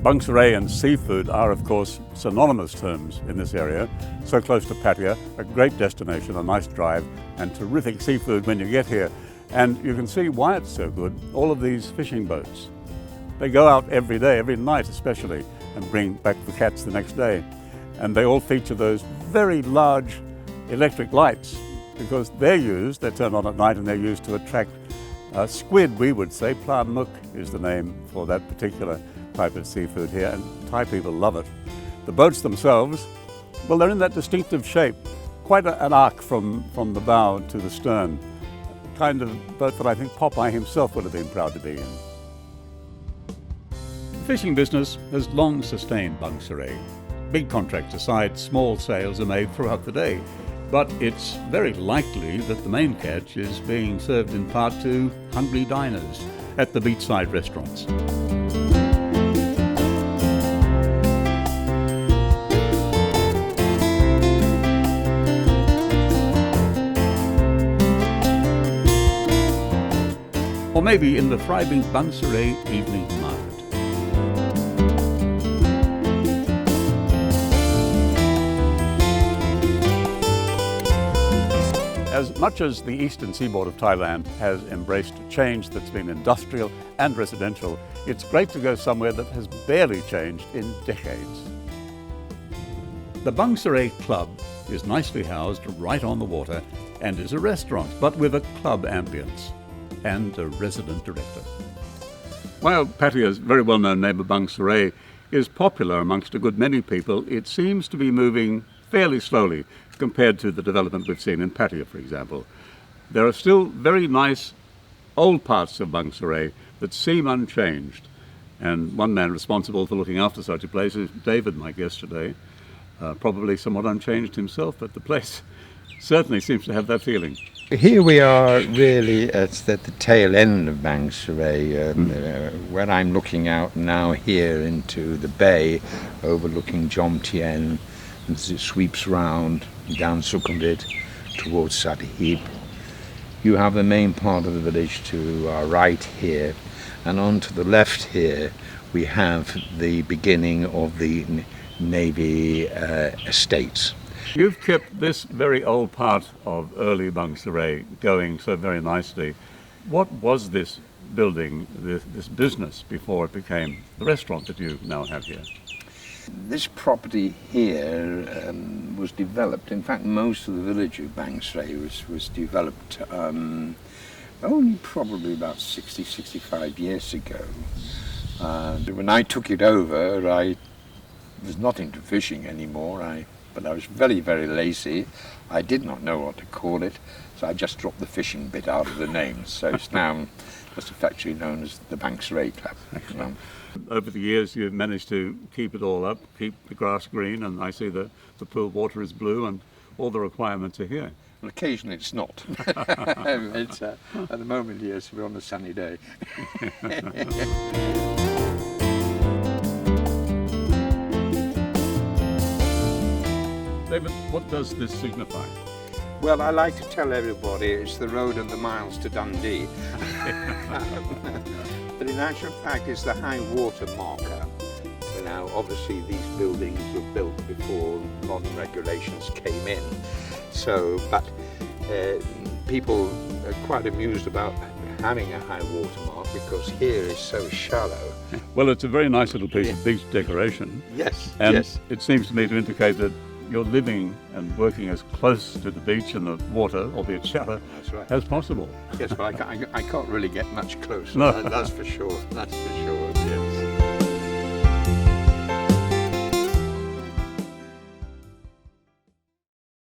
Bang Saray and seafood are, of course, synonymous terms in this area. So close to Pattaya, a great destination, a nice drive, and terrific seafood when you get here. And you can see why it's so good. All of these fishing boats, they go out every day, every night especially, and bring back the catch the next day. And they all feature those very large electric lights because they're turned on at night and they're used to attract squid, we would say. Plan nook is the name for that particular type of seafood here, and Thai people love it. The boats themselves, well, they're in that distinctive shape, quite an arc from the bow to the stern. The kind of boat that I think Popeye himself would have been proud to be in. The fishing business has long sustained Bang Saray. Big contracts aside, small sales are made throughout the day. But it's very likely that the main catch is being served in part to hungry diners at the beachside restaurants. Or maybe in the thriving Bang Saray evening market. As much as the eastern seaboard of Thailand has embraced a change that's been industrial and residential, it's great to go somewhere that has barely changed in decades. The Bang Saray Club is nicely housed right on the water and is a restaurant, but with a club ambience and a resident director. While Pattaya's very well-known neighbour Bang Saray is popular amongst a good many people, it seems to be moving fairly slowly compared to the development we've seen in Pattaya, for example. There are still very nice old parts of Bang Saray that seem unchanged, and one man responsible for looking after such a place is David, my guest today, probably somewhat unchanged himself, but the place certainly seems to have that feeling. Here we are really at the tail end of Bang Saray, where I'm looking out now here into the bay overlooking Jom Tien, and it sweeps round down Sukhumvit towards Sattahip. You have the main part of the village to our right here, and on to the left here we have the beginning of the Navy estates. You've kept this very old part of early Bang Saray going so very nicely. What was this building, this business, before it became the restaurant that you now have here? This property here was developed, in fact most of the village of Bang Saray was developed only probably about 60-65 years ago. When I took it over, I was not into fishing anymore, but I was very, very lazy. I did not know what to call it, so I just dropped the fishing bit out of the name. So it's now just affectionately known as the Bang Saray Club. Over the years you've managed to keep it all up, keep the grass green, and I see the pool water is blue and all the requirements are here. Well, occasionally it's not. It's, at the moment, yes, we're on a sunny day. David, what does this signify? Well, I like to tell everybody it's the road and the miles to Dundee. But in actual fact, it's the high water marker. Now, obviously, these buildings were built before modern regulations came in. So, but people are quite amused about having a high water mark because here is so shallow. Well, it's a very nice little piece of beach decoration. Yes, and yes. It seems to me to indicate that you're living and working as close to the beach and the water, albeit shallow, That's right. as possible. Yes, but I can't really get much closer. No. That's for sure. That's for sure.